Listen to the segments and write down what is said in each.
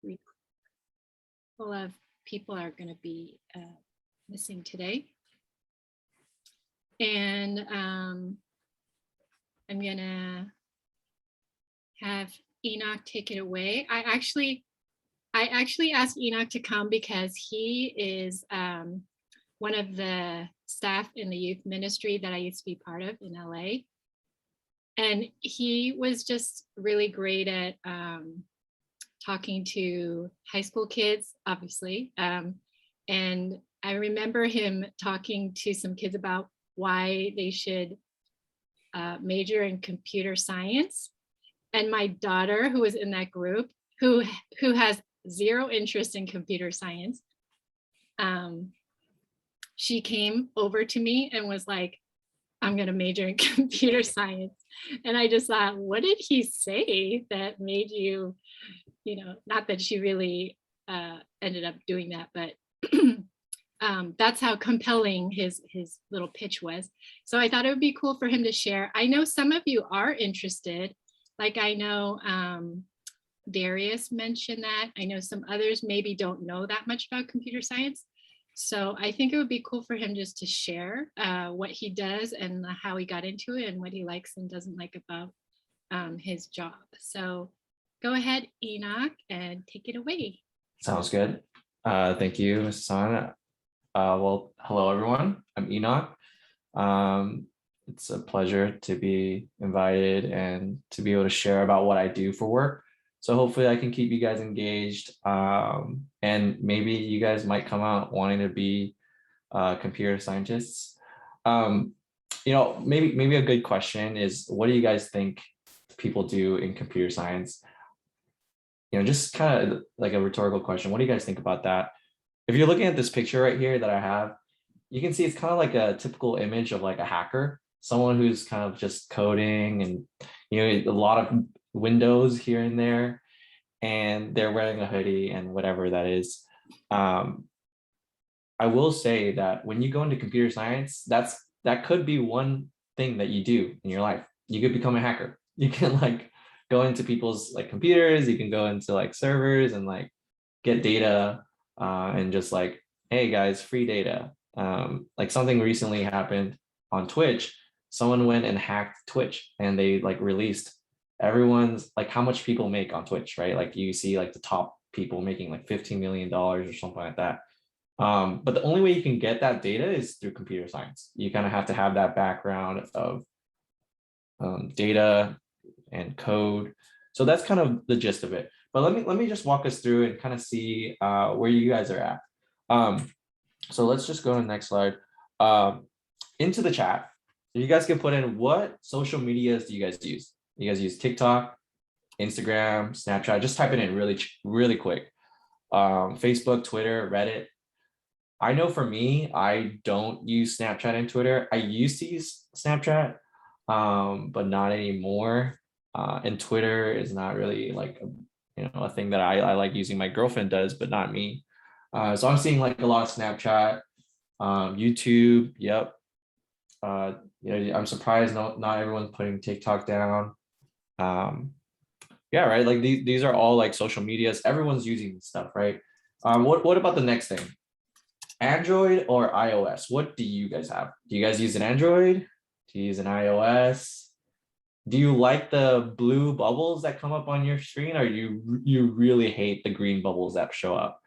a couple of people are going to be missing today. And I'm going to have Enoch take it away. I actually asked Enoch to come because he is one of the staff in the youth ministry that I used to be part of in LA. And he was just really great at talking to high school kids, obviously. And I remember him talking to some kids about why they should major in computer science. And my daughter, who was in that group, who has zero interest in computer science, she came over to me and was like, I'm going to major in computer science. And I just thought, what did he say that made you, not that she really ended up doing that, but that's how compelling his little pitch was. So I thought it would be cool for him to share. I know some of you are interested. Like I know Darius mentioned that. I know some others maybe don't know that much about computer science. So I think it would be cool for him just to share what he does and how he got into it and what he likes and doesn't like about his job. So go ahead, Enoch, and take it away. Sounds good. Thank you, Mrs. Sana. Well, hello, everyone. I'm Enoch. It's a pleasure to be invited and to be able to share about what I do for work. So hopefully I can keep you guys engaged, and maybe you guys might come out wanting to be computer scientists. Maybe a good question is, what do you guys think people do in computer science? Just kind of like a rhetorical question. What do you guys think about that? If you're looking at this picture right here that I have, you can see it's kind of like a typical image of like a hacker, someone who's kind of just coding and, a lot of windows here and there, and they're wearing a hoodie and whatever that is. I will say that when you go into computer science, that could be one thing that you do in your life. You could become a hacker. You can like go into people's like computers, you can go into like servers and like get data and just like, hey guys, free data. Like something recently happened on Twitch. Someone went and hacked Twitch and they like released everyone's like how much people make on Twitch, right? Like you see like the top people making like $15 million or something like that. But the only way you can get that data is through computer science. You kind of have to have that background of data and code. So that's kind of the gist of it. But let me just walk us through and kind of see where you guys are at. So let's just go to the next slide. Into the chat, you guys can put in what social medias do you guys use? You guys use TikTok, Instagram, Snapchat? Just type it in really quick. Facebook, Twitter, Reddit. I know for me, I don't use Snapchat and Twitter. I used to use Snapchat, but not anymore. And Twitter is not really like a thing that I like using. My girlfriend does, but not me. So I'm seeing like a lot of Snapchat, YouTube. Yep. I'm surprised not everyone's putting TikTok down. Yeah, right. Like these are all like social medias. Everyone's using this stuff, right? What about the next thing? Android or iOS? What do you guys have? Do you guys use an Android? Do you use an iOS? Do you like the blue bubbles that come up on your screen, or you really hate the green bubbles that show up?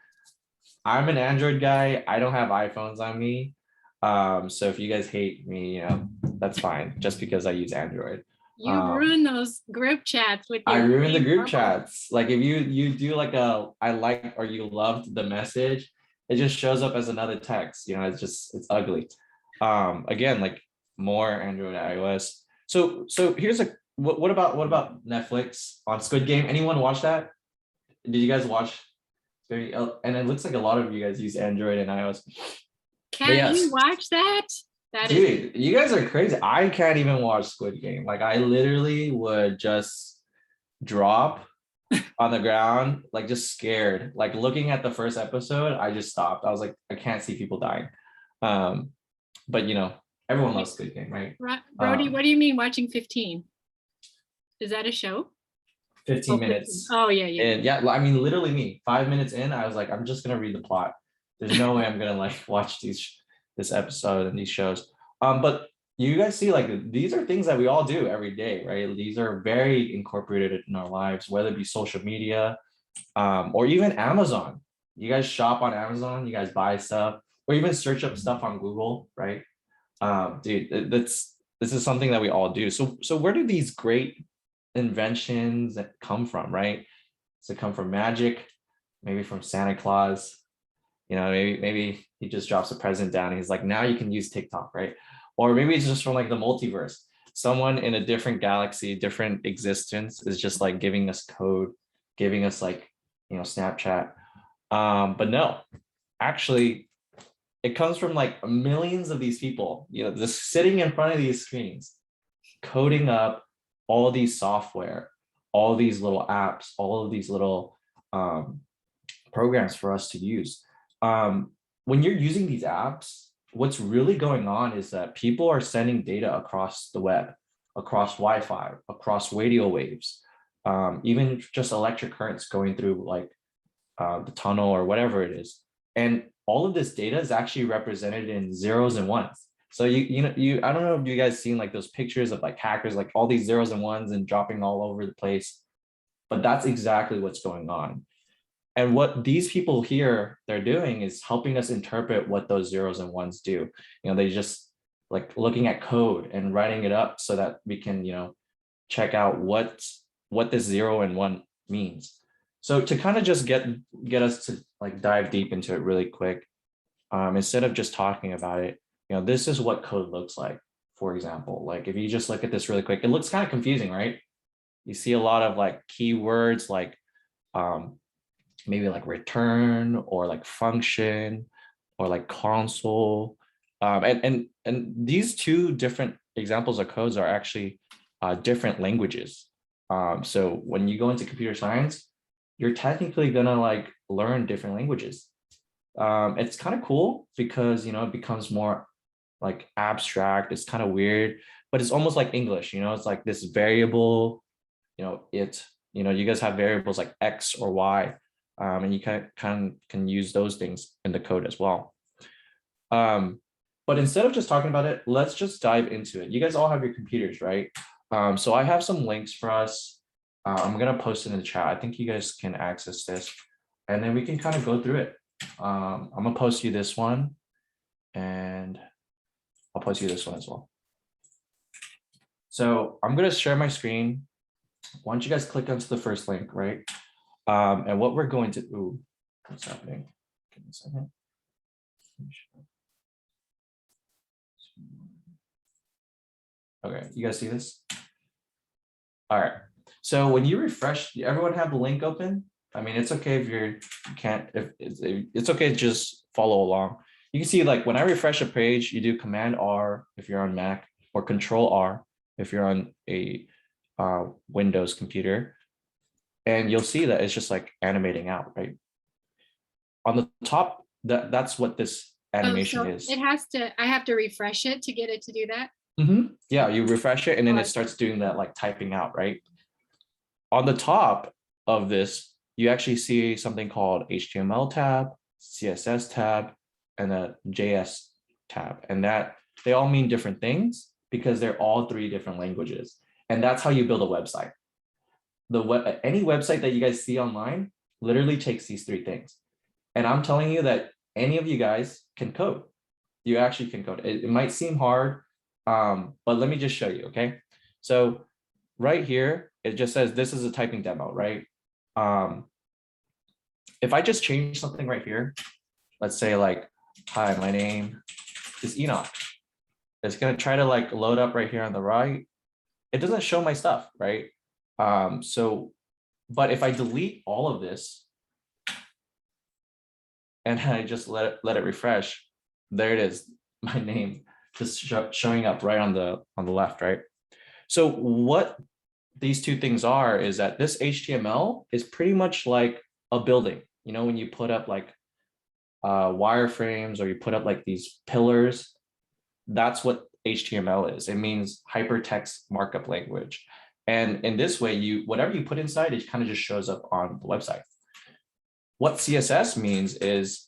I'm an Android guy. I don't have iPhones on me. So if you guys hate me, that's fine, just because I use Android. You ruin those group chats with your I ruin the group bubble. chats. Like if you do like I like or you loved the message, it just shows up as another text. It's ugly. Again, like more Android, iOS. So here's what about Netflix on Squid Game? Anyone watch that? Did you guys watch? And it looks like a lot of you guys use Android and iOS. Can't you watch that? Dude, you guys are crazy. I can't even watch Squid Game. Like I literally would just drop on the ground, like just scared. Like looking at the first episode, I just stopped. I was like, I can't see people dying. But everyone loves Squid Game, right? Brody, what do you mean watching 15? Is that a show? 15 Oh, 15. minutes. Oh, yeah, yeah. And yeah, I mean, literally me, 5 minutes in, I was like, I'm just gonna read the plot. There's no way I'm gonna like watch this episode and these shows. But you guys see, like, these are things that we all do every day, right? These are very incorporated in our lives, whether it be social media, or even Amazon. You guys shop on Amazon, you guys buy stuff, or even search up stuff on Google, right? Dude, this is something that we all do. So where do these great inventions come from, right? Does it come from magic? Maybe from Santa Claus? You know, maybe he just drops a present down and he's like, now you can use TikTok, right? Or maybe it's just from like the multiverse. Someone in a different galaxy, different existence is just like giving us code, giving us like, Snapchat. But no, actually, it comes from like millions of these people, just sitting in front of these screens, coding up all these software, all these little apps, all of these little programs for us to use. When you're using these apps, what's really going on is that people are sending data across the web, across Wi-Fi, across radio waves, even just electric currents going through like the tunnel or whatever it is. And all of this data is actually represented in zeros and ones. So I don't know if you guys seen like those pictures of like hackers, like all these zeros and ones and dropping all over the place, but that's exactly what's going on. And what these people here they're doing is helping us interpret what those zeros and ones do. They just like looking at code and writing it up so that we can, check out what this 0 and 1 means. So to kind of just get us to like dive deep into it really quick, instead of just talking about it, this is what code looks like. For example, like if you just look at this really quick, it looks kind of confusing, right? You see a lot of like keywords like maybe like return or like function or like console. And these two different examples of codes are actually different languages. So when you go into computer science, you're technically gonna like learn different languages. It's kind of cool because it becomes more like abstract. It's kind of weird, but it's almost like English. It's like this variable. You guys have variables like X or Y, and you can use those things in the code as well. But instead of just talking about it, let's just dive into it. You guys all have your computers, right? So I have some links for us. I'm gonna post it in the chat. I think you guys can access this, and then we can kind of go through it. I'm gonna post you this one, and I'll post you this one as well. So I'm gonna share my screen. Why don't you guys click onto the first link, right? And what we're going to, what's happening? Give me a second. Okay, you guys see this? All right. So when you refresh, everyone have the link open? I mean, it's okay if you can't, if it's okay to just follow along. You can see like when I refresh a page, you do Command R if you're on Mac or Control R if you're on a Windows computer. And you'll see that it's just like animating out, right? On the top, that's what this animation is. I have to refresh it to get it to do that. Yeah, you refresh it and then it starts doing that like typing out, right? On the top of this, you actually see something called HTML tab, CSS tab, and a JS tab. And that they all mean different things because they're all three different languages. And that's how you build a website. Any website that you guys see online literally takes these three things. And I'm telling you that any of you guys can code. You actually can code. It might seem hard, but let me just show you, okay? So right here, it just says this is a typing demo, right? If I just change something right here, let's say like, hi, my name is Enoch. It's gonna try to like load up right here on the right. It doesn't show my stuff, right? But if I delete all of this and I just let it refresh, there it is, my name just showing up right on the left, right? So what these two things are is that this HTML is pretty much like a building. When you put up like wireframes or you put up like these pillars, that's what HTML is. It means hypertext markup language. And in this way, whatever you put inside, it kind of just shows up on the website. What CSS means is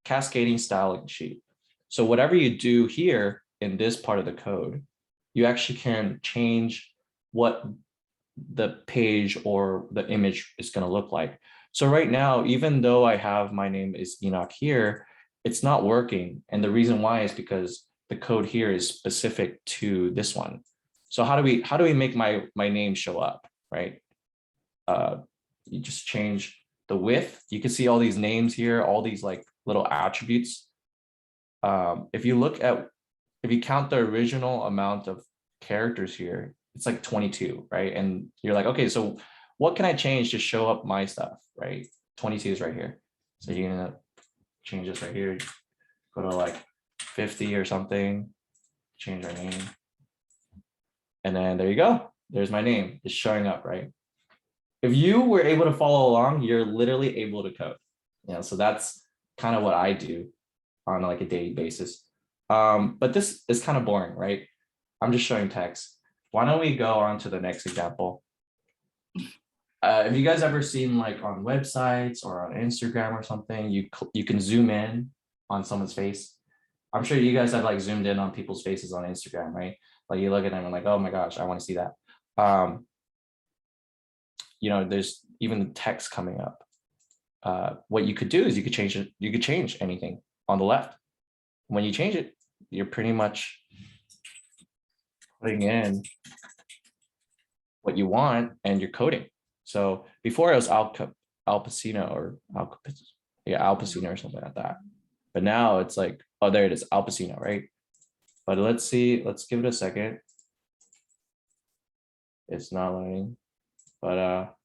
cascading styling sheet. So whatever you do here in this part of the code, you actually can change what the page or the image is going to look like. So right now, even though I have my name is Enoch here, it's not working. And the reason why is because the code here is specific to this one. So how do we make my name show up, right? You just change the width. You can see all these names here, all these like little attributes. If you count the original amount of characters here, it's like 22, right? And you're like, okay, so what can I change to show up my stuff, right? 22 is right here. So you're gonna change this right here, go to like 50 or something, change our name. And then there you go. There's my name. It's showing up, right? If you were able to follow along, you're literally able to code. So that's kind of what I do on like a daily basis. But this is kind of boring, right? I'm just showing text. Why don't we go on to the next example? Have you guys ever seen like on websites or on Instagram or something, you can zoom in on someone's face? I'm sure you guys have like zoomed in on people's faces on Instagram, right? Like you look at them and like, oh my gosh, I want to see that. There's even text coming up. What you could do is you could change it. You could change anything on the left. When you change it, you're pretty much putting in what you want and you're coding. So before it was Al Pacino or Al Pacino or something like that. But now it's like, oh, there it is, Al Pacino, right? But let's see, let's give it a second. It's not learning, but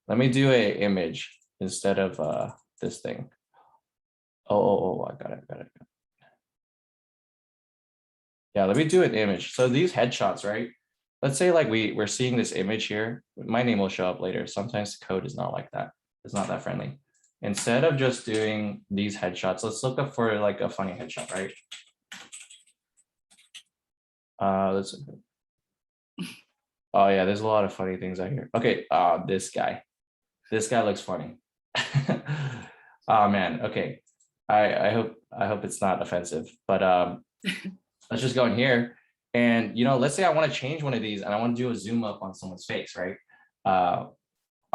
let me do a image instead of this thing. Oh, I got it. Yeah, let me do an image. So these headshots, right? Let's say like we're seeing this image here. My name will show up later. Sometimes the code is not like that. It's not that friendly. Instead of just doing these headshots, let's look up for like a funny headshot, right? Let's. Oh yeah, there's a lot of funny things out here. Okay, this guy looks funny. Oh man, okay. I hope it's not offensive, but let's just go in here. And let's say I want to change one of these and I want to do a zoom up on someone's face, right? All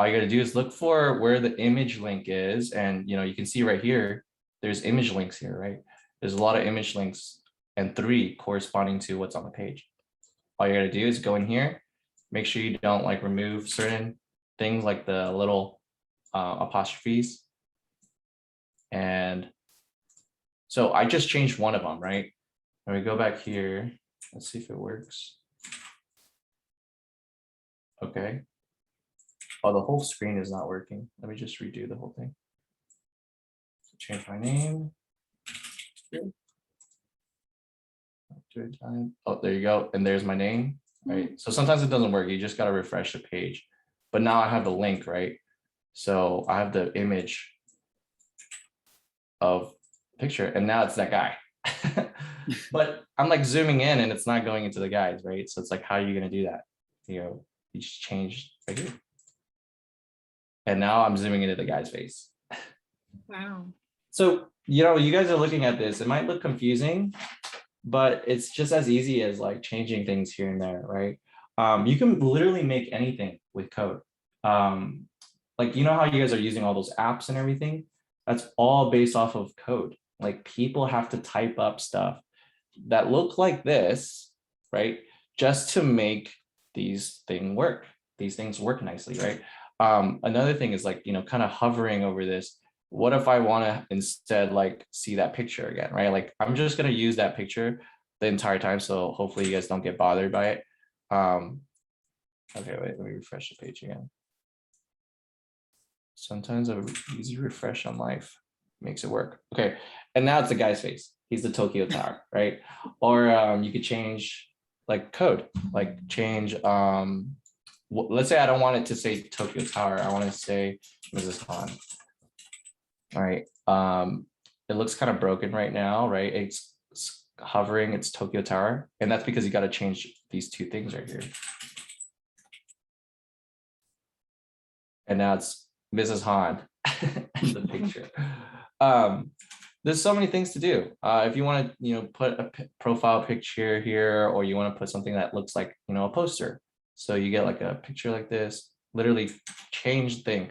you got to do is look for where the image link is, and you can see right here, there's image links here, right? There's a lot of image links and 3 corresponding to what's on the page. All you got to do is go in here, make sure you don't like remove certain things like the little apostrophes. And so I just changed one of them, right? And we go back here. Let's see if it works. Okay. Oh, the whole screen is not working. Let me just redo the whole thing. Change my name. Oh, there you go. And there's my name, right? So sometimes it doesn't work. You just got to refresh the page. But now I have the link, right? So I have the image of picture, and now it's that guy. But I'm like zooming in and it's not going into the guys, right? So it's like, how are you going to do that? You just change right here. And now I'm zooming into the guy's face. Wow. So, you guys are looking at this. It might look confusing, but it's just as easy as like changing things here and there, right? You can literally make anything with code. Like, how you guys are using all those apps and everything? That's all based off of code. Like people have to type up stuff that look like this, right? Just to make these things work nicely, right? Another thing is like, kind of hovering over this. What if I want to instead like see that picture again, right? Like I'm just going to use that picture the entire time. So hopefully you guys don't get bothered by it. Okay, wait, let me refresh the page again. Sometimes a easy refresh on life makes it work. Okay, and now it's the guy's face. He's the Tokyo Tower, right? Or you could change like code, like change, let's say I don't want it to say Tokyo Tower. I want to say Mrs. Han. All right. It looks kind of broken right now, right? It's hovering, it's Tokyo Tower. And that's because you got to change these 2 things right here. and now it's Mrs. Han in the picture. There's so many things to do. If you want to, put a profile picture here, or you want to put something that looks like, a poster. So you get like a picture like this, literally change thing.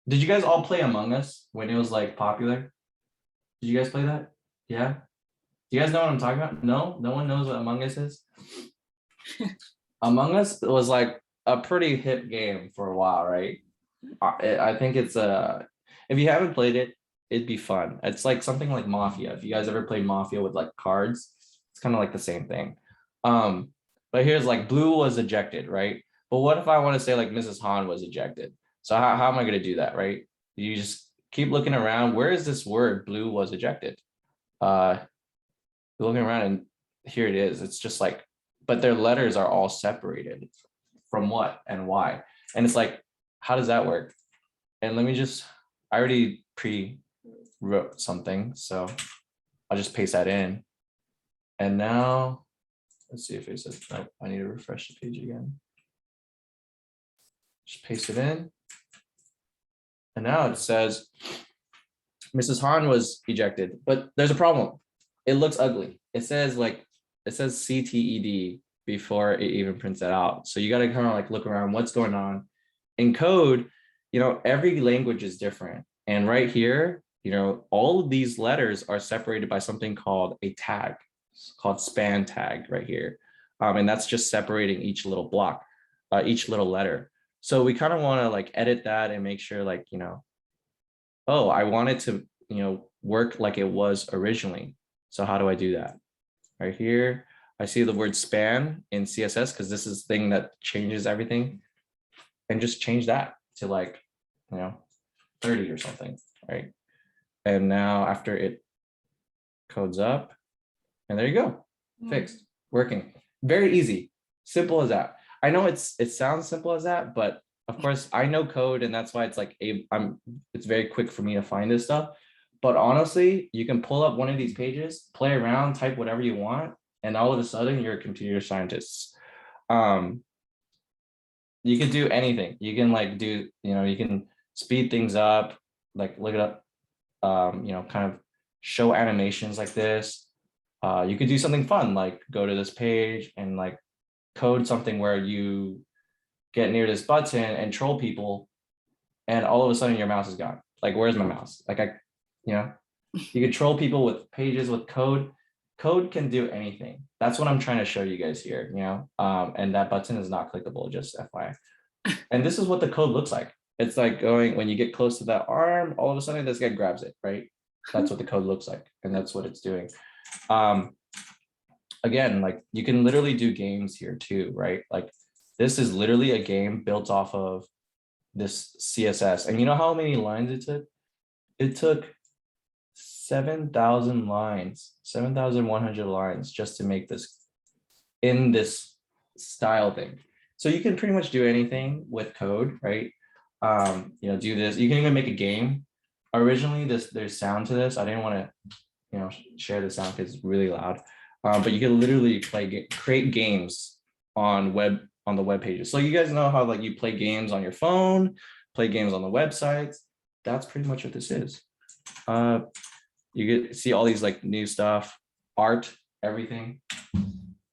Did you guys all play Among Us when it was like popular? Did you guys play that? Yeah. Do you guys know what I'm talking about? No, no one knows what Among Us is. Among Us was like a pretty hip game for a while, right? I think it's if you haven't played it, it'd be fun. It's like something like Mafia. If you guys ever played Mafia with like cards, it's kind of like the same thing. But here's like blue was ejected, right? But what if I want to say like Mrs. Han was ejected? So how am I going to do that, right? You just keep looking around. Where is this word blue was ejected? Looking around and here it is. It's just like, but their letters are all separated from what and why. And it's like, how does that work? And I already pre-wrote something, so I'll just paste that in. And now, let's see if it says, no, I need to refresh the page again. Just paste it in. And now it says, Mrs. Han was ejected, but there's a problem. It looks ugly. It says CTED before it even prints it out. So you got to kind of like look around what's going on. In code, every language is different. And right here, all of these letters are separated by something called a tag. It's called span tag right here. And that's just separating each little block, each little letter. So we kind of want to like edit that and make sure like, oh, I want it to, work like it was originally. So how do I do that? Right here, I see the word span in CSS because this is the thing that changes everything. And just change that to like, 30 or something, right? And now after it codes up, and there you go, fixed, working. Very easy, simple as that. I know it sounds simple as that, but of course I know code, and that's why it's like it's very quick for me to find this stuff. But honestly, you can pull up one of these pages, play around, type whatever you want, and all of a sudden you're a computer scientist. You can do anything. You can like do, you can speed things up, like look it up, kind of show animations like this. You could do something fun, like go to this page and like code something where you get near this button and troll people, and all of a sudden your mouse is gone. Like, where's my mouse? Like you could troll people with pages with code. Code can do anything. That's what I'm trying to show you guys here, and that button is not clickable, just FYI. And this is what the code looks like. It's like going, when you get close to that arm, all of a sudden this guy grabs it, right? That's what the code looks like. And that's what it's doing. Again, like you can literally do games here too, right? Like this is literally a game built off of this CSS. And you know how many lines it took? It took 7,000 lines, 7,100 lines just to make this in this style thing. So you can pretty much do anything with code, right? Do this. You can even make a game. Originally, there's sound to this. I didn't want to, share the sound because it's really loud. But you can literally create games on the web pages. So you guys know how like you play games on your phone, play games on the websites. That's pretty much what this is. You get see all these like new stuff, art, everything.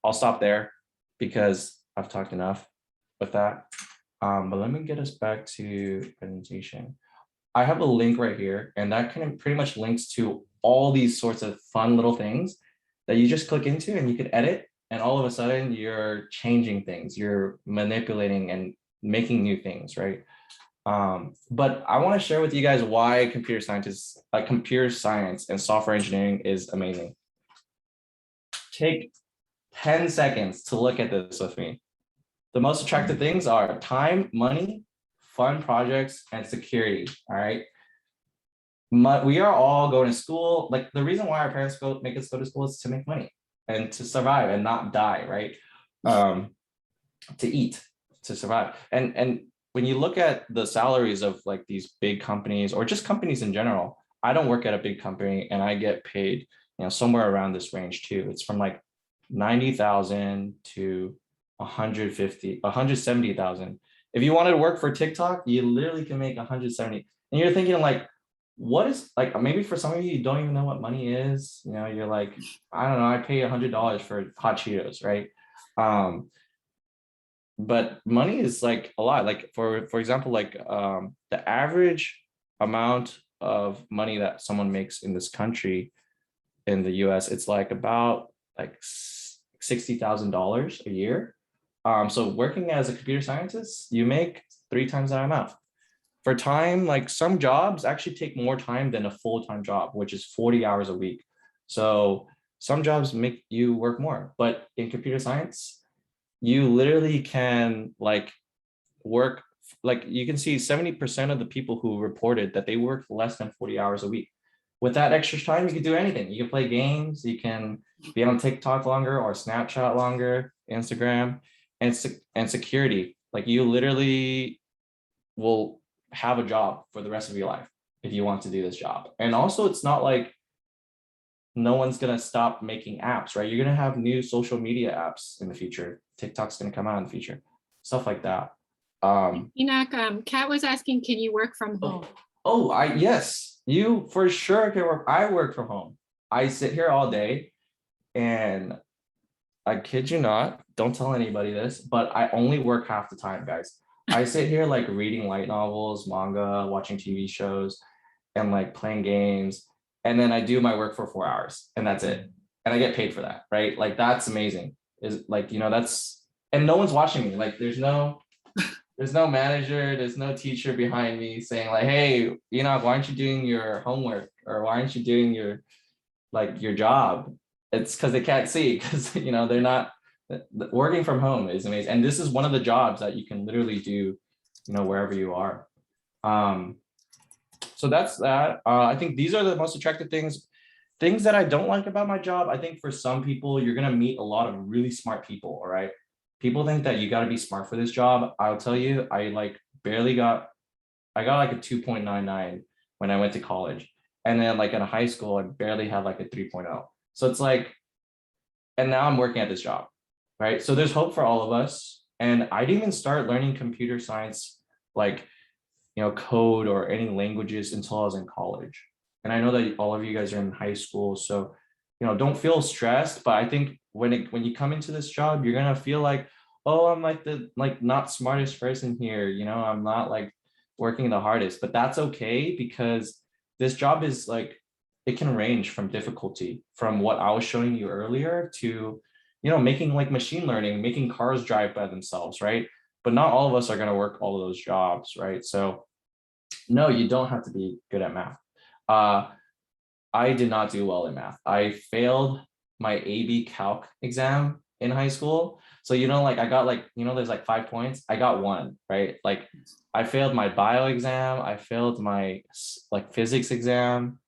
I'll stop there because I've talked enough with that. But let me get us back to presentation. I have a link right here, and that kind of pretty much links to all these sorts of fun little things that you just click into and you can edit, and all of a sudden you're changing things, you're manipulating and making new things, right? But I want to share with you guys why computer science and software engineering is amazing. Take 10 seconds to look at this with me. The most attractive things are time, money, fun projects, and security. All right. We are all going to school. Like the reason why our parents make us go to school is to make money and to survive and not die, right? To eat, to survive. And when you look at the salaries of like these big companies or just companies in general, I don't work at a big company and I get paid, somewhere around this range too. It's from like 90,000 to 170,000. If you wanted to work for TikTok, you literally can make 170. And you're thinking like, what is like, maybe for some of you, you don't even know what money is. You know, you're like, I don't know, I pay $100 for hot Cheetos, right? But money is like a lot. Like for example, like the average amount of money that someone makes in this country, in the US, it's like about like $60,000 a year. So working as a computer scientist, you make 3 times that amount. For time, like some jobs actually take more time than a full-time job, which is 40 hours a week. So some jobs make you work more, but in computer science, you literally can like work, like you can see 70% of the people who reported that they work less than 40 hours a week. With that extra time, you can do anything. You can play games, you can be on TikTok longer or Snapchat longer, Instagram, and security. Like you literally will have a job for the rest of your life if you want to do this job. And also it's not like no one's gonna stop making apps, right? You're gonna have new social media apps in the future. TikTok's gonna come out in the future, stuff like that. Enoch, Kat was asking, can you work from home? Yes, you for sure can work. I work from home. I sit here all day, and I kid you not, don't tell anybody this, but I only work half the time, guys. I sit here like reading light novels, manga, watching TV shows, and like playing games. And then I do my work for 4 hours and that's it. And I get paid for that, right? Like that's amazing. Is like, that's, and no one's watching me. Like there's no manager, there's no teacher behind me saying like, hey, why aren't you doing your homework? Or why aren't you doing your job? It's because they can't see, because they're not working from home is amazing. And this is one of the jobs that you can literally do, wherever you are. So that's that. I think these are the most attractive things. Things that I don't like about my job. I think for some people, you're gonna meet a lot of really smart people. All right. People think that you got to be smart for this job. I'll tell you, I got like a 2.99 when I went to college. And then like in high school, I barely had like a 3.0. So it's like, and now I'm working at this job, right? So there's hope for all of us. And I didn't even start learning computer science, like, code or any languages until I was in college. And I know that all of you guys are in high school. So, don't feel stressed. But I think when you come into this job, you're gonna feel like, oh, I'm like the not smartest person here. I'm not like working the hardest, but that's okay, because this job is like, it can range from difficulty from what I was showing you earlier to, making like machine learning, making cars drive by themselves, right? But not all of us are going to work all of those jobs, right? So no, you don't have to be good at math. I did not do well in math. I failed my AB Calc exam in high school. So, like I got like, there's like 5 points. I got 1, right? Like I failed my bio exam. I failed my like physics exam.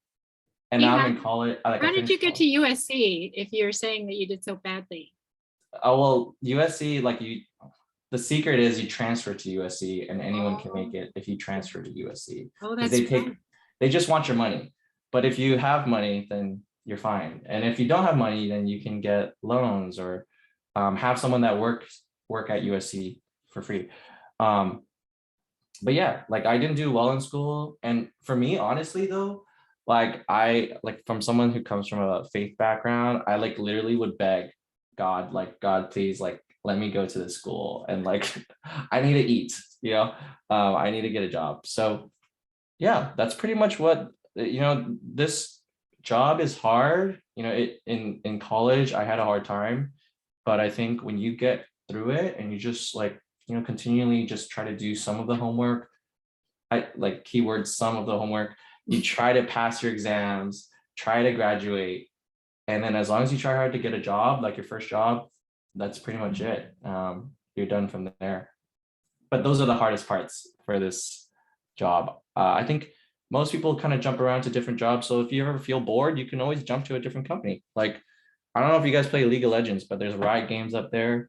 And now I'm in college. How did you get to USC if you're saying that you did so badly? Oh, well, USC, like the secret is you transfer to USC, and anyone can make it if you transfer to USC. Oh, that's they just want your money. But if you have money, then you're fine. And if you don't have money, then you can get loans or have someone that work at USC for free. But yeah, like I didn't do well in school. And for me, honestly, though, like I like from someone who comes from a faith background, I like literally would beg God, like, God, please, like, let me go to this school. And like, I need to eat, I need to get a job. So yeah, that's pretty much what, this job is hard. In college, I had a hard time, but I think when you get through it and you just like, continually just try to do some of the homework, I like keywords, some of the homework, you try to pass your exams, try to graduate. And then as long as you try hard to get a job, like your first job, that's pretty much it. You're done from there. But those are the hardest parts for this job. I think most people kind of jump around to different jobs. So if you ever feel bored, you can always jump to a different company. Like, I don't know if you guys play League of Legends, but there's Riot Games up there.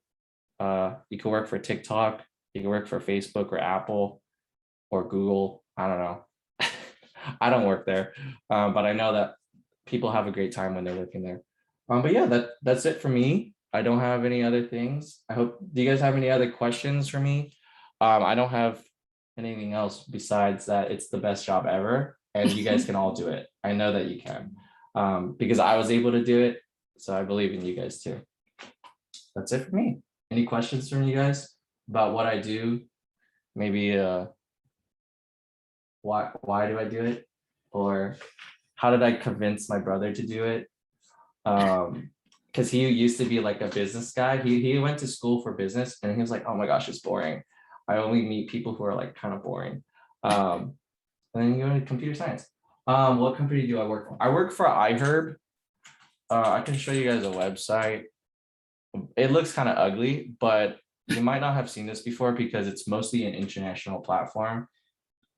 You can work for TikTok, you can work for Facebook or Apple or Google. I don't know. I don't work there, but I know that people have a great time when they're working there. But yeah, that's it for me. I don't have any other things. I hope, do you guys have any other questions for me? I don't have anything else besides that it's the best job ever, and you guys can all do it. I know that you can, because I was able to do it, so I believe in you guys too. That's it for me. Any questions from you guys about what I do? Maybe why do I do it, or how did I convince my brother to do it? Because he used to be like a business guy. He went to school for business, and he was like, oh my gosh, it's boring. I only meet people who are like kind of boring. And then you go into computer science. What company do I work for? I work for iHerb. I can show you guys a website. It looks kind of ugly, but you might not have seen this before because it's mostly an international platform.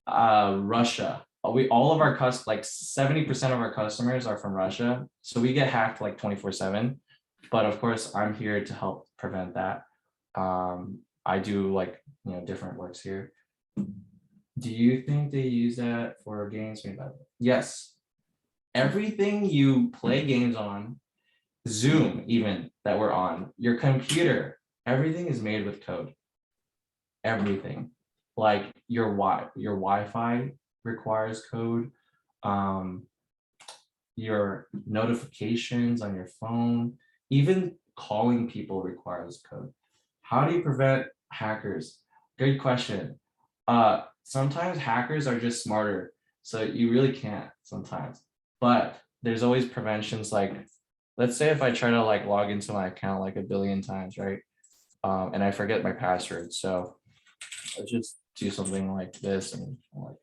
Russia. All of our like 70% of our customers are from Russia, so we get hacked like 24/7. But of course, I'm here to help prevent that. I do like different works here. Do you think they use that for games made by? Yes. Everything you play games on, Zoom even that we're on, your computer, everything is made with code. Everything. Like your Wi-Fi requires code. Your notifications on your phone, even calling people requires code. How do you prevent hackers? Good question. Sometimes hackers are just smarter, so you really can't sometimes. But there's always preventions. Like, let's say if I try to like log into my account like a billion times, right? And I forget my password. So I just do something like this, and like,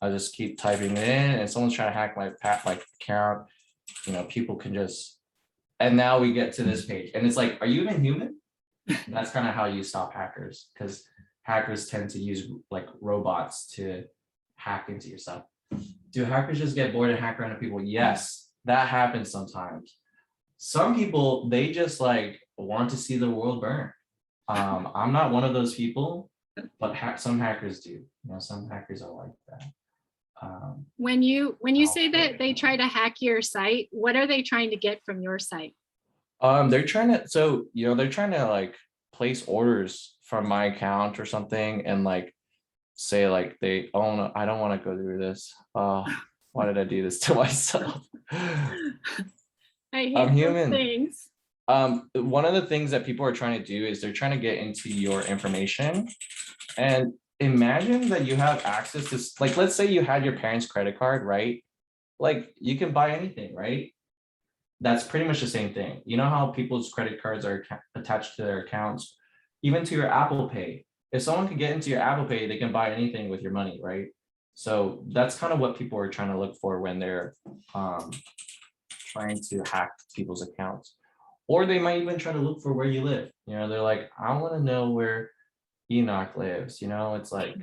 I just keep typing it in, and someone's trying to hack my account. People can just, and now we get to this page, and it's like, are you even human? That's kind of how you stop hackers, because hackers tend to use like robots to hack into your stuff. Do hackers just get bored and hack random people? Yes, that happens sometimes. Some people, they just like want to see the world burn. I'm not one of those people, but some hackers do. Some hackers are like that. When you say that they try to hack your site, what are they trying to get from your site? They're trying to, they're trying to like place orders from my account or something, and like say like they, oh no, I don't want to go through this. Why did I do this to myself? I hate I'm human. things. One of the things that people are trying to do is they're trying to get into your information. And imagine that you have access to, like, let's say you had your parents' credit card, right? Like, you can buy anything, right? That's pretty much the same thing. You know how people's credit cards are attached to their accounts, even to your Apple Pay. If someone can get into your Apple Pay, they can buy anything with your money, right? So that's kind of what people are trying to look for when they're trying to hack people's accounts. Or they might even try to look for where you live. They're like, I want to know where Enoch lives. It's like,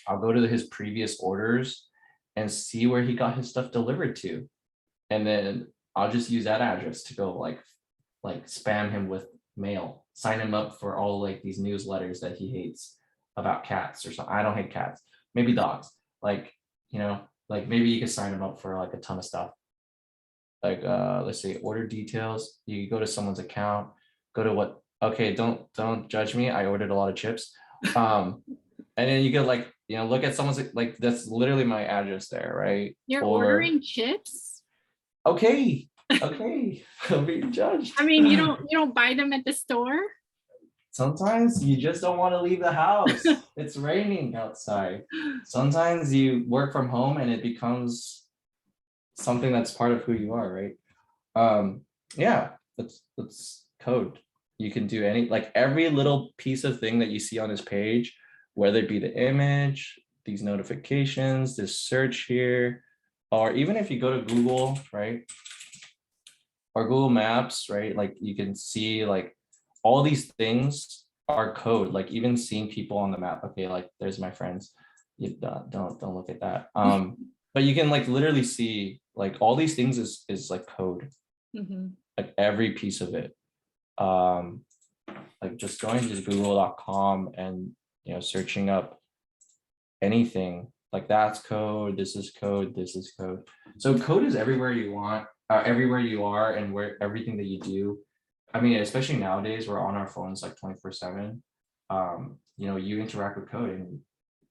I'll go to his previous orders and see where he got his stuff delivered to. And then I'll just use that address to go like spam him with mail, sign him up for all like these newsletters that he hates about cats or something. I don't hate cats, maybe dogs. Like maybe you could sign him up for like a ton of stuff. Like let's say order details. You go to someone's account, go to what, okay, don't judge me. I ordered a lot of chips. And then you get like, look at someone's, like, that's literally my address there, right? You're ordering chips? Okay. I'm being judged. I mean, you don't buy them at the store? Sometimes you just don't want to leave the house. It's raining outside. Sometimes you work from home and it becomes something that's part of who you are, right? Yeah, that's code. You can do like every little piece of thing that you see on this page, whether it be the image, these notifications, this search here, or even if you go to Google, right? Or Google Maps, right? Like you can see like all these things are code, like even seeing people on the map. Okay, like there's my friends. You don't look at that. But you can like literally see like all these things is like code. Mm-hmm. Like every piece of it. Like just going to google.com and searching up anything, like that's code, this is code, this is code. So code is everywhere you want, everywhere you are, and where everything that you do. I mean, especially nowadays, we're on our phones like 24/7. You know, you interact with code, and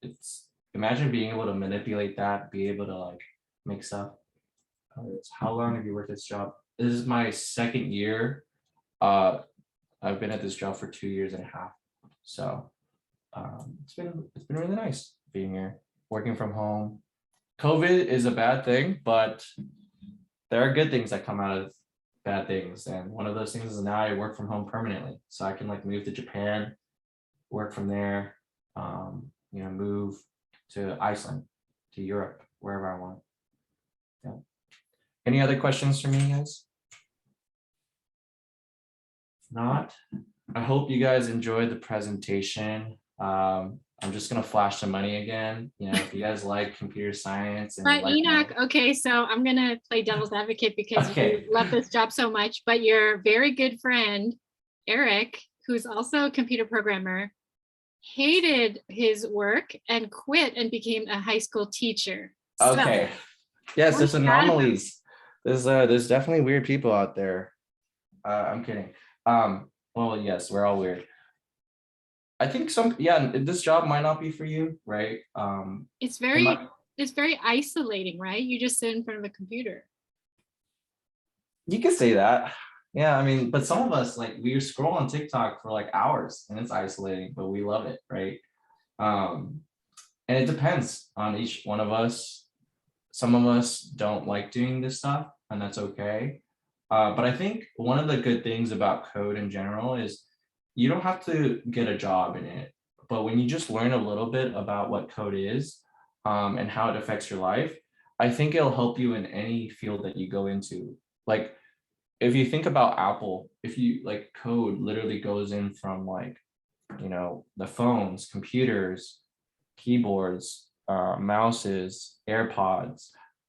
it's imagine being able to manipulate that, be able to like make stuff. How long have you worked this job? This is my second year. Uh, I've been at this job for 2 years and a half. So it's been really nice being here, working from home. COVID is a bad thing, but there are good things that come out of bad things. And one of those things is now I work from home permanently. So I can like move to Japan, work from there, you know, move to Iceland, to Europe, wherever I want. Yeah. Any other questions for me, guys? If not, I hope you guys enjoyed the presentation. I'm just gonna flash the money again. You know, if you guys like computer science and you But like Enoch, money. okay, so I'm gonna play devil's advocate because Okay. you love this job so much, but your very good friend, Eric, who's also a computer programmer, hated his work and quit and became a high school teacher. So Okay. Yes, what's there's that about? anomalies. There's definitely weird people out there. I'm kidding. Well, yes, we're all weird. I think yeah, this job might not be for you, right? It's It might, very isolating, right? You just sit in front of a computer. you could say that. Yeah, I mean, but some of us like we scroll on TikTok for like hours and it's isolating, but we love it, right? Um, and it depends on each one of us. Some of us don't like doing this stuff, and that's okay. But I think one of the good things about code in general is you don't have to get a job in it. But when you just learn a little bit about what code is, and how it affects your life, I think it'll help you in any field that you go into. Like if you think about Apple, if you like code literally goes in from like, you know, the phones, computers, keyboards, mouses, AirPods,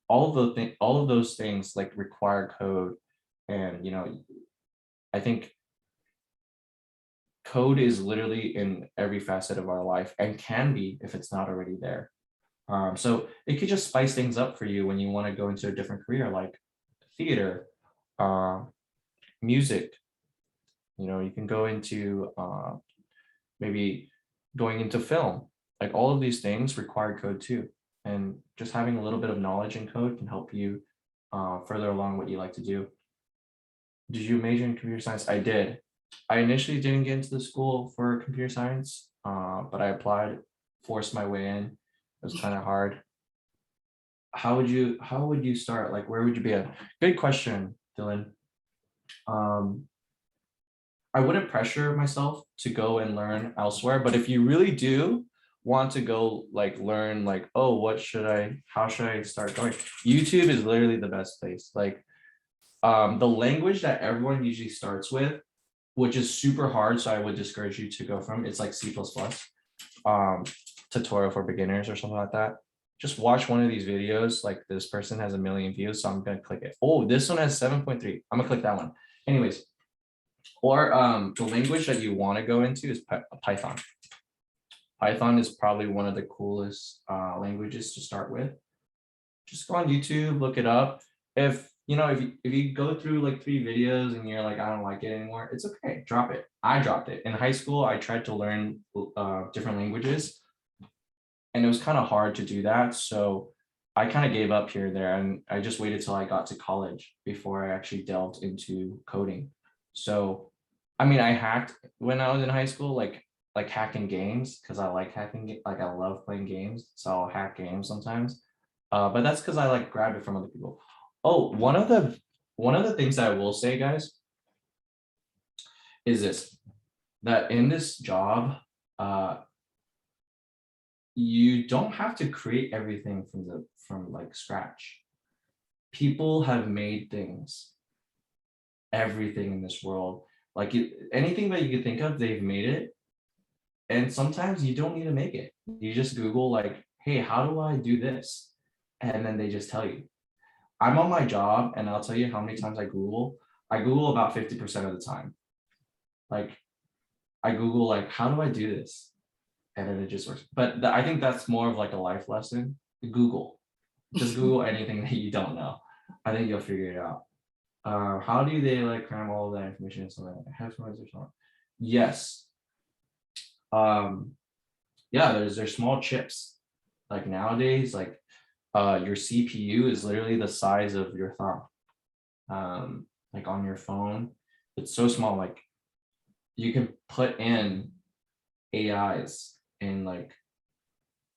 all of those things like require code. And you know, I think code is literally in every facet of our life and can be if it's not already there. So it could just spice things up for you when you want to go into a different career like theater, uh, music. You know, you can go into maybe going into film. Like all of these things require code too. And just having a little bit of knowledge in code can help you further along what you like to do. Did you major in computer science? I did. I initially didn't get into the school for computer science, but I applied, forced my way in. It was kind of hard. How would you start? Like, where would you be at? Good question, Dylan. Um, I wouldn't pressure myself to go and learn elsewhere, but if you really do want to go like learn like, oh, how should I start going? YouTube is literally the best place. Like the language that everyone usually starts with, which is super hard, so I would discourage you to go from, it's like C++, tutorial for beginners or something like that. Just watch one of these videos. Like this person has 1 million views, so I'm gonna click it. Oh, this one has 7.3. I'm gonna click that one. Anyways, or the language that you want to go into is Python. Python is probably one of the coolest languages to start with. Just go on YouTube, look it up. If you know, if you go through like 3 videos and you're like, I don't like it anymore, it's okay. Drop it. I dropped it. In high school, I tried to learn different languages, and it was kind of hard to do that. So I kind of gave up here and there, and I just waited till I got to college before I actually delved into coding. So, I mean, I hacked when I was in high school, like hacking games because I like hacking, like I love playing games, so I'll hack games sometimes. But that's because I like grab it from other people. Oh, one of the things that I will say, guys, is this: that in this job, you don't have to create everything from like scratch. People have made things, everything in this world, like anything that you could think of, they've made it. And sometimes you don't need to make it. You just Google like, hey, how do I do this? And then they just tell you. I'm on my job and I'll tell you how many times I Google. I Google about 50% of the time. Like I Google like, how do I do this? And then it just works. But I think that's more of like a life lesson. Google. Just Google anything that you don't know. I think you'll figure it out. How do they like cram all of that information in something like headphones or something? Yes. Yeah, there's small chips. Like nowadays, like your CPU is literally the size of your thumb. Like on your phone, it's so small. Like you can put in AIs in like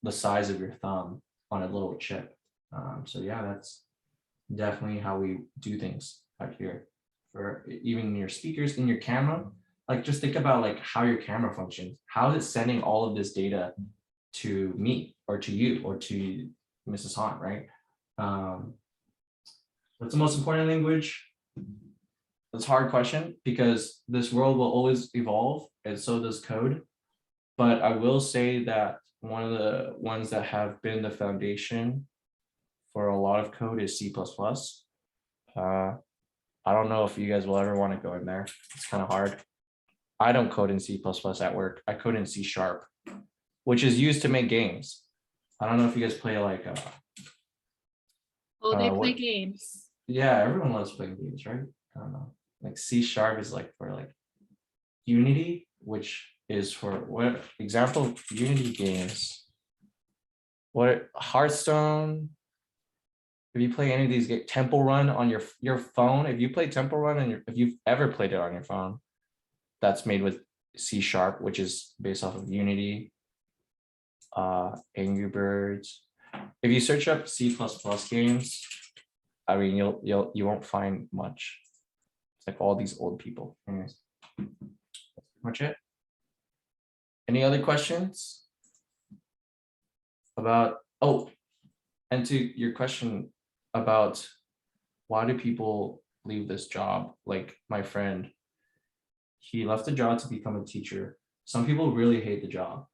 the size of your thumb on a little chip. So yeah, that's definitely how we do things out here. For even your speakers in your camera, like just think about like how your camera functions. How is it sending all of this data to me or to you or to Mrs. Hahn, right? What's the most important language? That's a hard question because this world will always evolve and so does code. But I will say that one of the ones that have been the foundation for a lot of code is C++. I don't know if you guys will ever want to go in there. It's kind of hard. I don't code in C++ at work. I code in C#, which is used to make games. I don't know if you guys play like Oh, they play what? games. Yeah, everyone loves playing games, right? I don't know. Like C# is like for like Unity, which is for what example Unity games? What Hearthstone? If you play any of these games, Temple Run on your phone, if you play Temple Run and if you've ever played it on your phone, that's made with C#, which is based off of Unity. Angry Birds. If you search up C++ games, I mean you won't find much. It's like all these old people. Anyways, that's pretty much it. Any other questions about, oh, and to your question about why do people leave this job? Like my friend, he left the job to become a teacher. Some people really hate the job.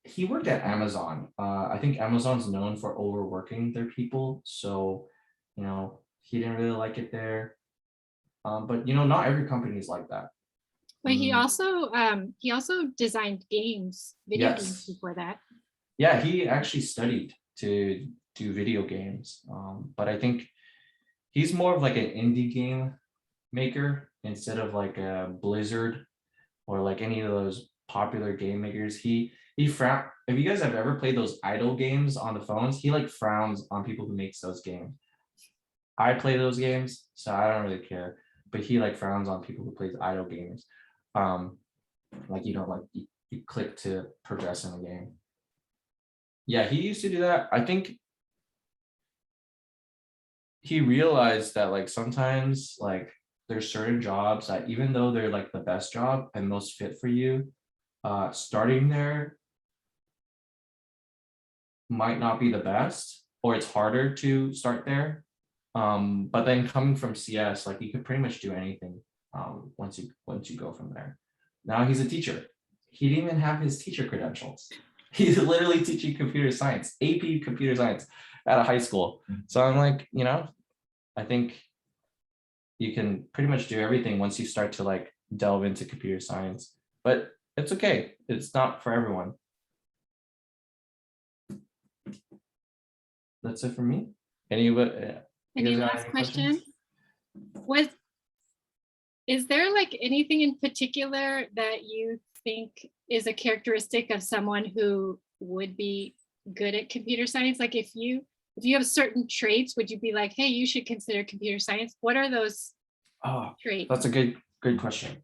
He worked at Amazon. I think Amazon's known for overworking their people. So, he didn't really like it there. But not every company is like that. But he also designed games, video games Yes. before that. Yeah, he actually studied to do video games. But I think he's more of like an indie game maker instead of like a Blizzard or like any of those popular game makers. He frown. If you guys have ever played those idle games on the phones, he like frowns on people who makes those games. I play those games, so I don't really care. But he like frowns on people who plays idle games. Like you click to progress in the game. Yeah, he used to do that. I think he realized that like sometimes like there's certain jobs that even though they're like the best job and most fit for you, starting there might not be the best, or it's harder to start there. But then coming from CS, like you could pretty much do anything once you go from there. Now he's a teacher. He didn't even have his teacher credentials. He's literally teaching computer science, AP computer science at a high school. So I'm like, I think you can pretty much do everything once you start to like delve into computer science, but it's okay. It's not for everyone. That's it for me. Any last questions? Is there like anything in particular that you think is a characteristic of someone who would be good at computer science? Like if you have certain traits, would you be like, hey, you should consider computer science? What are those traits? That's a good question.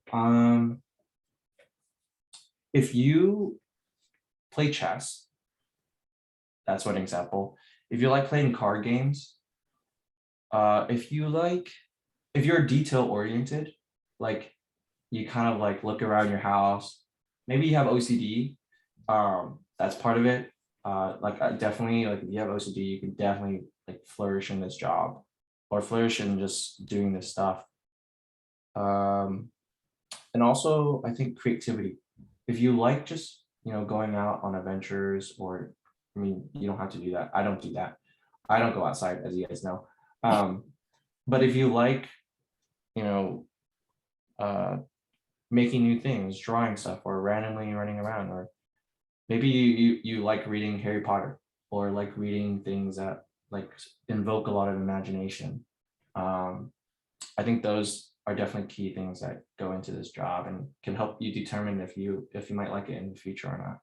If you play chess, that's one example. If you like playing card games, if you're detail oriented, like you kind of like look around your house, maybe you have OCD, that's part of it. Definitely, like if you have OCD, you can definitely like flourish in this job or flourish in just doing this stuff. And also I think creativity. If you like just, going out on adventures, or I mean, you don't have to do that. I don't do that. I don't go outside, as you guys know. But if you like, you know, making new things, drawing stuff, or randomly running around, or maybe you like reading Harry Potter, or like reading things that like invoke a lot of imagination. I think those are definitely key things that go into this job and can help you determine if you might like it in the future or not.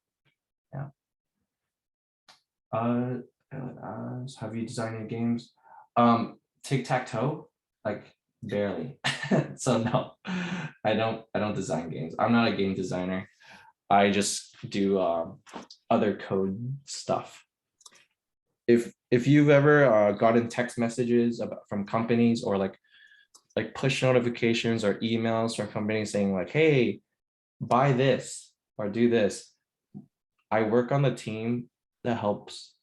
Have you designed any games? Tic-tac-toe, like barely. So no, I don't design games. I'm not a game designer. I just do other code stuff. If you've ever gotten text messages from companies, or like push notifications or emails from companies saying like, hey, buy this or do this, I work on the team that helps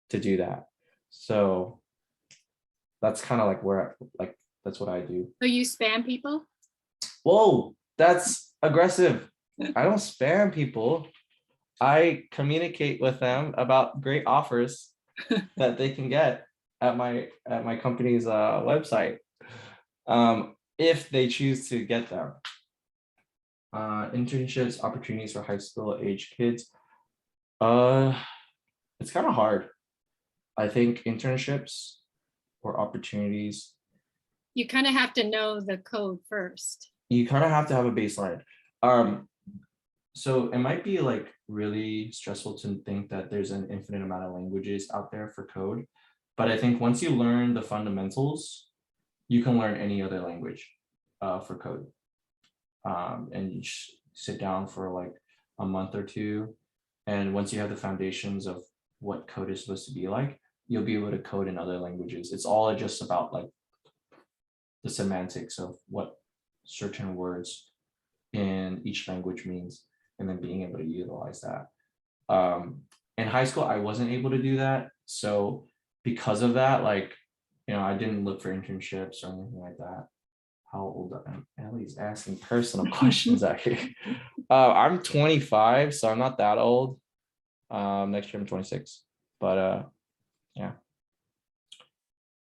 to do that. So that's kind of like where that's what I do. So you spam people? Whoa, that's aggressive. I don't spam people. I communicate with them about great offers that they can get at my company's website, if they choose to get them. Internships, opportunities for high school age kids. It's kind of hard. I think internships or opportunities, You kind of have to know the code first. you kind of have to have a baseline. So it might be like really stressful to think that there's an infinite amount of languages out there for code. But I think once you learn the fundamentals, you can learn any other language for code. And you sit down for like a month or two. And once you have the foundations of what code is supposed to be like, you'll be able to code in other languages. It's all just about like the semantics of what certain words in each language means, and then being able to utilize that. In high school, I wasn't able to do that. So because of that, like, I didn't look for internships or anything like that. How old am I? Ellie's asking personal questions out here. I'm 25, so I'm not that old. Next year I'm 26, but yeah.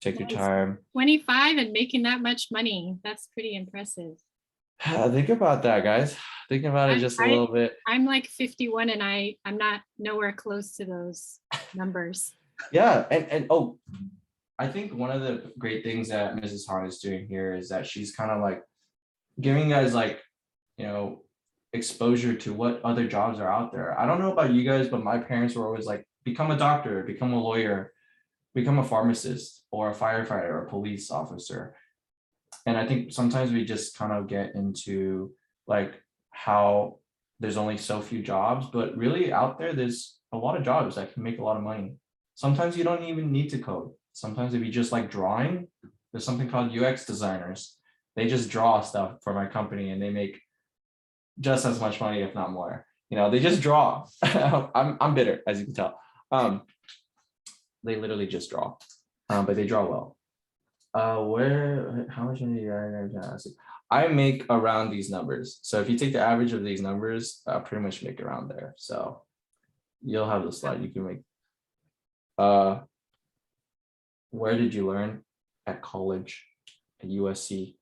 Take your time. 25 and making that much money. That's pretty impressive. Think about that, guys. Think about it just a little bit. I'm like 51 and I'm not nowhere close to those numbers. Yeah, and oh, I think one of the great things that Mrs. Hart is doing here is that she's kind of like giving guys like, exposure to what other jobs are out there. I don't know about you guys, but my parents were always like, become a doctor, become a lawyer, become a pharmacist or a firefighter or a police officer. And I think sometimes we just kind of get into like how there's only so few jobs, but really out there, there's a lot of jobs that can make a lot of money. Sometimes you don't even need to code. Sometimes if you just like drawing, there's something called UX designers. They just draw stuff for my company and they make just as much money, if not more. They just draw. I'm bitter, as you can tell. They literally just draw, but they draw well. How much money do you? I make around these numbers. So if you take the average of these numbers, I pretty much make around there. So you'll have the slide you can make. Where did you learn? At college, at USC.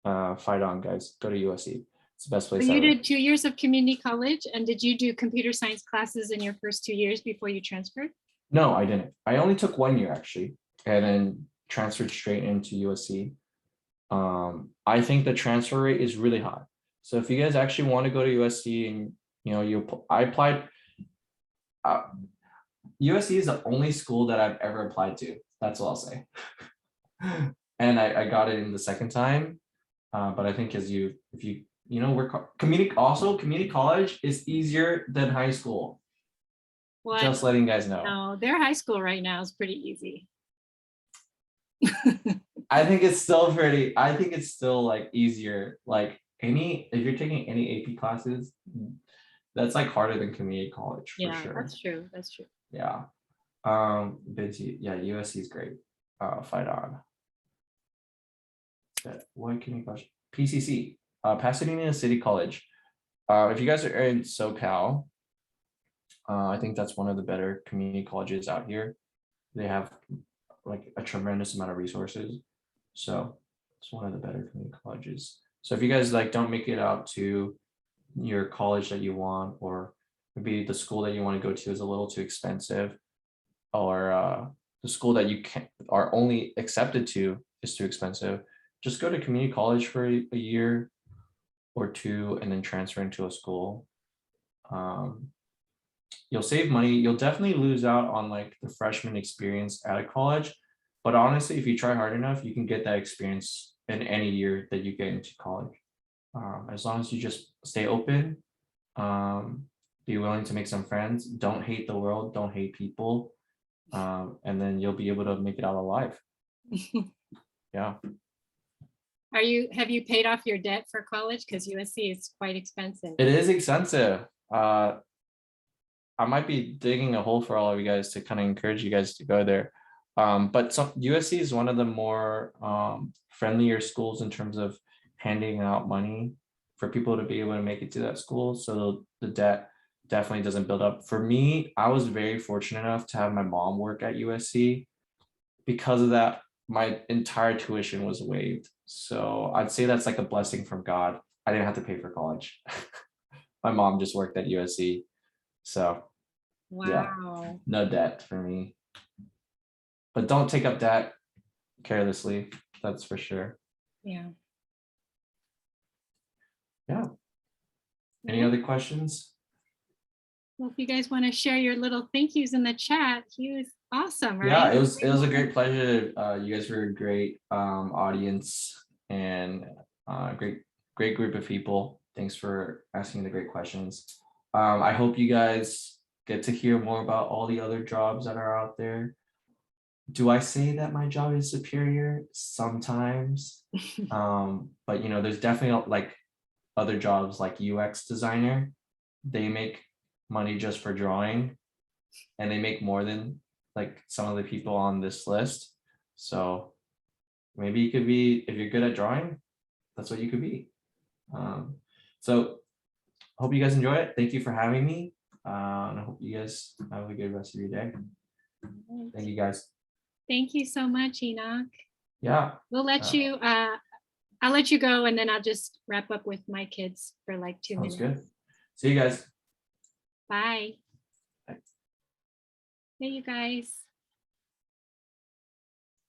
Fight on, guys. Go to USC. It's the best place So you ever. did 2 years of community college, and did you do computer science classes in your first 2 years before you transferred? No, I didn't. I only took 1 year actually, and then transferred straight into USC. I think the transfer rate is really high. So if you guys actually want to go to USC and I applied. USC is the only school that I've ever applied to. That's all I'll say. And I got it in the second time, but I think if you we're community college is easier than high school. What? Just letting you guys know. No, their high school right now is pretty easy. I think it's still like easier. Like if you're taking any AP classes, that's like harder than community college for sure. That's true. That's true. Yeah. USC is great. Fight on. What can you question? PCC, Pasadena City College. If you guys are in SoCal, I think that's one of the better community colleges out here. They have like a tremendous amount of resources. So it's one of the better community colleges. So if you guys like don't make it out to your college that you want, or maybe the school that you want to go to is a little too expensive, or the school that you are only accepted to is too expensive, just go to community college for a year or two and then transfer into a school. You'll save money. You'll definitely lose out on like the freshman experience at a college. But honestly, if you try hard enough, you can get that experience in any year that you get into college. As long as you just stay open, be willing to make some friends, don't hate the world, don't hate people, and then you'll be able to make it out alive. Yeah. Have you paid off your debt for college? Because USC is quite expensive. It is expensive. I might be digging a hole for all of you guys to kind of encourage you guys to go there. But USC is one of the more friendlier schools in terms of handing out money for people to be able to make it to that school. So the debt definitely doesn't build up. For me, I was very fortunate enough to have my mom work at USC. Because of that, my entire tuition was waived. So I'd say that's like a blessing from God. I didn't have to pay for college. My mom just worked at USC. So yeah, Wow. no debt for me. But don't take up debt carelessly. That's for sure. Yeah. Yeah. Any other questions? Well, if you guys want to share your little thank yous in the chat, he was awesome, right? Yeah, it was a great pleasure. You guys were a great audience and great group of people. Thanks for asking the great questions. I hope you guys get to hear more about all the other jobs that are out there. Do I say that my job is superior? Sometimes. But you know, there's definitely like other jobs like UX designer. They make money just for drawing, and they make more than like some of the people on this list. So maybe you could be, if you're good at drawing, that's what you could be. So hope you guys enjoy it. Thank you for having me. And I hope you guys have a good rest of your day. Thank you guys. Thank you so much, Enoch. Yeah. We'll let you, I'll let you go, and then I'll just wrap up with my kids for like 2 minutes. Sounds good. See you guys. Bye. Bye. Hey, you guys.